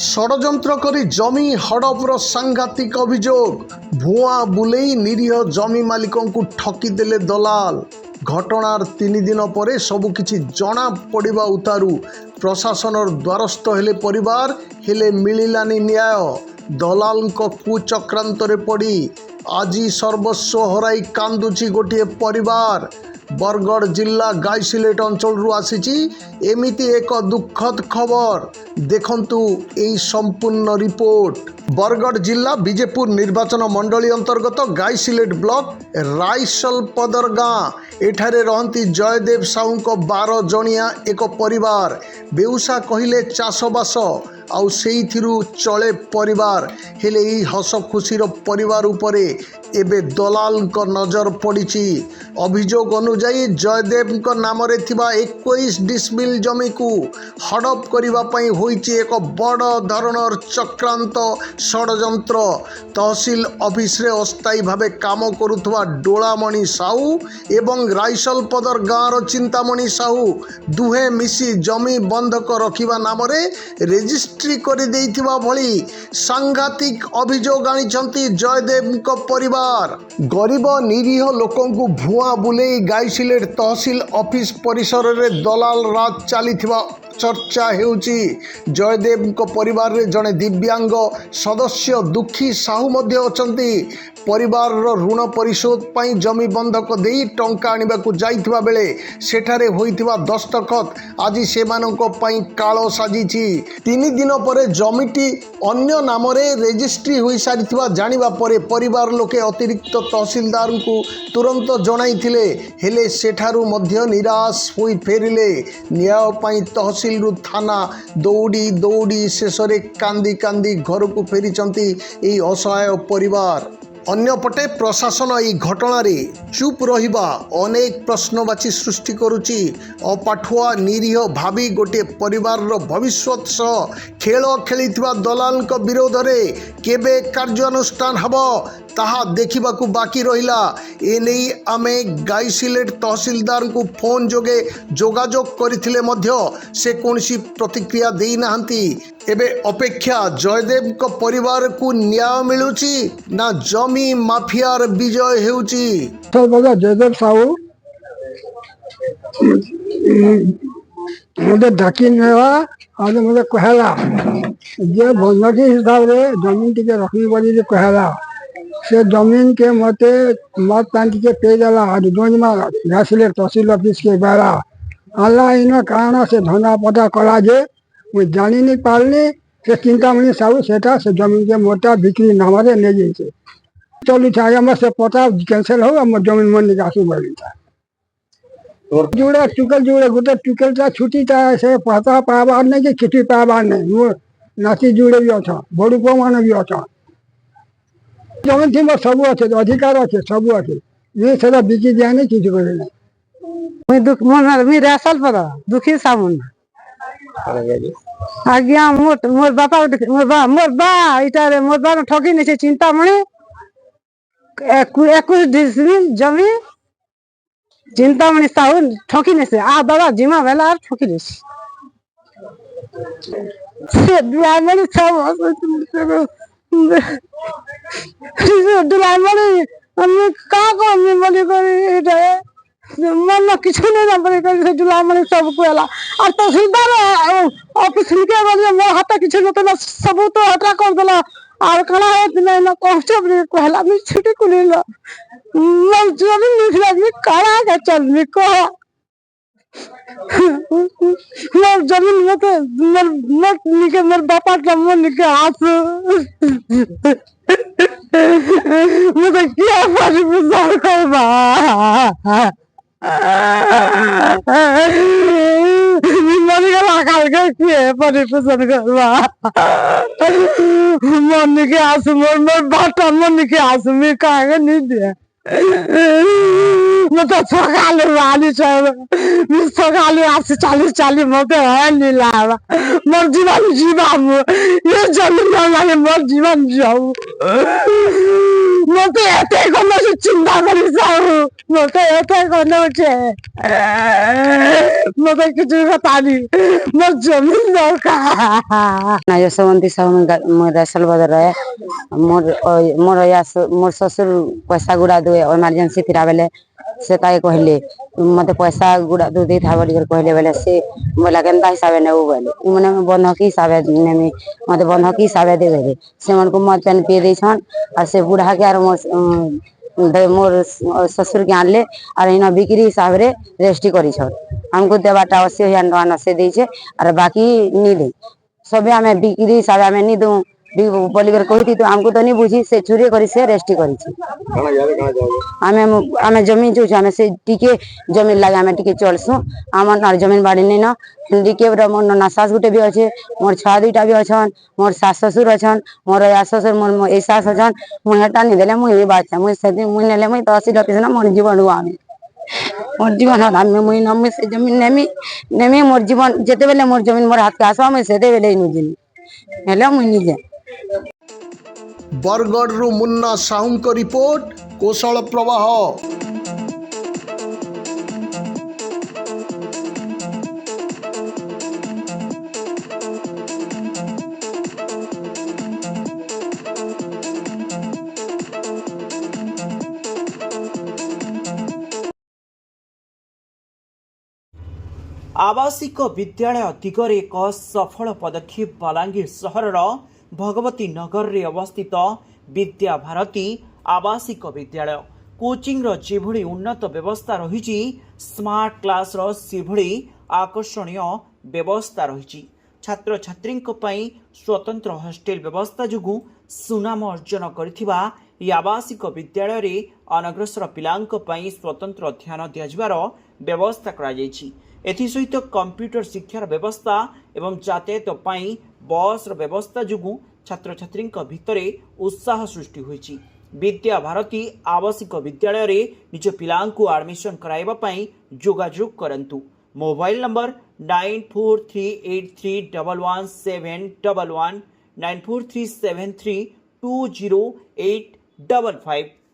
ষড়যন্ত্র করে জমি হড়পর সাংঘাতিক অভিযোগ। ভুয়া বুলেই নিরীহ জমি মালিকଙ୍କୁ ଠକିଦେଲେ ଦଲାଲ। ଘଟଣାର 3 ଦିନ ପରେ ସବୁକିଛି ଜଣା ପଡ଼ିବା ଉତାରୁ ପ୍ରଶାସନର ଦ୍ୱାରସ୍ଥ ହେଲେ ପରିବାର, ହେଲେ ମିଳିଲାନି ନ୍ୟାୟ। ଦଲାଲଙ୍କ କୁଚକ୍ରାନ୍ତରେ ପଡ଼ି ଆଜି ସର୍ବସ୍ୱ ହରାଇ କାନ୍ଦୁଛି ଗୋଟିଏ ପରିବାର। बरगढ़ जिला गाईसिलेट अंचल आसी एमिति एक दुखद खबर। देखंतु एई संपूर्ण रिपोर्ट। बरगढ़ जिला विजेपुर निर्वाचन मंडली अंतर्गत गाईसिलेट ब्लॉक राइसलपदर गाँ एठारे रहंती जयदेव साहू 12 जणिया एक परिवार। बेउसा कहिले चाषबास आउ सेइथिरु चले परिवार। हेले ई हस खुशीर परिवार उपरे एबे दलाल को नजर पड़ी। अभियोग अनुजाई जयदेव नाम 21 डिसमिल जमी को हड़प करने होइछि एक बड़ धरणर चक्रांत षड़यंत्र। तहसील ऑफिस रे अस्थायी भावे काम करुथुवा डोलामणि साहू एवं राइसलपदर गाँव चिंतामणि साहू दुहे मिसी जमी बंधक रखिबा नाम रे रेजिस्ट्री कर देइथिबा भली सांघातिक अभियोग आनिछंती जयदेव को परिवार। गरीब निरीह लोकंकु भुआ बुले गाईसिलेट तहसील ऑफिस परिसर रे दलाल राज चलीथिबा चर्चा हेउची। जयदेव को परिवार रे जने दिव्यांग सदस्य दुखी साहू मध्य अछंती। परिवार ऋण परिशोध पाई जमी बंधक देई टंका आनिबाकु जाइथिबा बेले सेठारे होइथिबा दस्तखत आज सेमानंको पाई कालो साजिछि। 3 दिन परे जमीटी अन्य नाम रे रेजिस्ट्री होई सारिथिबा जानिबा परे परिवार लोके अतिरिक्त तहसीलदार को तुरंत जणाइथिले। हेले सेठारु मध्य निराश होई फेरिले। न्याय पाई तहसील रु थाना दौड़ी दौड़ी शेषरे कांदी कांदी घर को फेरिचंती एई असहाय परिवार। अन्यपटे प्रशासन ई घटना रे चुप रहिबा अनेक प्रश्नवाची सृष्टि करुची। अपाठुआ निरीह भावी गोटे परिवार रो भविष्यत सह खेल खेलिथिबा दलाल को विरोध रे केबे कार्यानुष्ठान हबो ताहा देखिबाकू बाकी रहिला। एने आमे गाईसिलेट तहसीलदार को फोन जोगे जोगाजोग करथिले मध्य से कोनसी प्रतिक्रिया देई नाहंती। एबे अपेक्षा जयदेव को परिवार को न्याय मिलुची ना जमी माफियार विजय हेउची। जयदेव साहू मुझे डाकी नेवा और मुझे कहला जे बंधकी हिसाब रे जमीन टिके रखी बोली जे कहला से जमीन के मते मत पानी के पे जाला और दोजमा गाईसिलेट तहसील ऑफिस के बारा अल्लाह इन कारण से धंधा पता कला जे वो जानी नहीं पारनी से चिंतामणि साहू सेटा से जमीन के मोटा बिक्री नामरे ले जाइए चलू था हम से पता कैंसिल हो हम जमीन मन निकासी बोली था जुड़े टुकल जुड़े गोटे टुकल था छुट्टी था से पता पाबार नहीं कि छुट्टी पाबार नहीं वो नाती जुड़े भी अच्छा बड़ू को मान भी अच्छा जमीन थी सब अच्छे अधिकार अच्छे सब अच्छे ये सदा बिकी दिया नहीं किसी को नहीं मैं दुख मन मी रासल पर दुखी साबुन आज्ञा मोर बापा मोर बा इटारे मोर बा ठगी नहीं चिंतामणि 21 डिसमिल जमी चिंतामणि साहू ठगी नहीं आ बाबा जिमा वेला ठगी नहीं से दुलामणि सब दुलामणि हम का को हम बोली कर इटारे मन किछु नहीं ना बोली कर दुलामणि सब को एला और तहसीलदार ऑफिस के बोले मोर हाथ किछु न सब तो हटा कर देला और कला है नहीं ना कांस्टेबल कहला मी छुट्टी को ले लो मन जमीन निकला मी काला के चल मी को मोर जमीन में तो मोर निके मोर बापा का मन निके हाथ मुझे क्या फाड़ी गुजार करवा मनी का लागाल के किए परिपोषण करवा मनी के आंसू मोर बाटा मनी के आंसू में काहे नहीं दे मैं तो सकाले वाली सब मैं सकाले 40 मते है नहीं लावा मोर जीवन जीवाम ये जमीन वाले मोर जीवन जाऊ मते एते को मैं चिंता करी जाऊ ମୋତେ ଏକା ଗଣ୍ଡଉଛି ମୋତେ କିଛି କଥାନି ମୋ ଜମି ଦରକାର ना यशवंती साहू मोर रसल बदर रहे मोर मोर ससुर पैसा गुड़ा दुए इमरजेंसी थिरा बेले से ताके कहले मते पैसा गुड़ा दु दे था बोली कहले बेले से बोला केनता हिसाबे नेबो बोले मने बंधकी हिसाबे नेमी मते बंधकी हिसाबे दे बेले से मन को मत पेन पे दे छन आ से बुढ़ा के आर मोर ससुर के आनले और इना बिक्री हिसाब रे रेस्टी करी छन हमको देवाटा 80,000 टका न से दे छे और बाकी नी दे सबे आमे बिक्री हिसाब आमे नी दू बोली कर कहती तो हमको तो नहीं बुझी से चोरी करी से रेस्टी करी आमे आमे जमीन जो आमे से टिके जमीन लागे आमे टिके चलसु आमन और जमीन बाड़ी नहीं ना टिके मोर नना सास गुटे भी अच्छे मोर छुआ दुईटा भी अच्छन मोर सास ससुर अच्छन मोर या ससुर मोर ए सास अच्छन मुई हेटा नहीं देले मुई बाचा मुई से मुई नेले मुई 80 ना मोर जीवन आमे मोर जीवन आमे मुई न मुई से जमीन नेमी नेमी मोर जीवन जेते बेले मोर जमीन मोर हाथ के आसवा मुई सेते बेले नु जिनी हेले मुई निजे बरगढ़ मुन्ना साहू रिपोर्ट कौशल प्रवाह। आवासिक विद्यालय दिगरे एक सफल पदक्षेप बलांगीर सहरर भगवती नगर रे अवस्थित विद्या भारती आवासिक विद्यालय कोचिंग रो जेभଳି उन्नत व्यवस्था रही स्मार्ट क्लास रो सेभଳି आकर्षणीय व्यवस्था रही छात्र छात्री स्वतंत्र हॉस्टेल व्यवस्था जुगु सुनाम अर्जन करथिबा ई आवासिक विद्यालय रे अनग्रसर पिलांक पई स्वतंत्र ध्यान दियाजिबार व्यवस्था करा जायछि एथि सहित कंप्यूटर शिक्षार व्यवस्था एवं यातायात पई बस व्यवस्था जुगु छात्र छात्री भितर उत्साह सृष्टि होइछि विद्या भारती आवासिक विद्यालय रे निज पिलांकु एडमिशन कराइबा पई जोगाजोग करंतु मोबाइल नंबर 9438311711 9437320855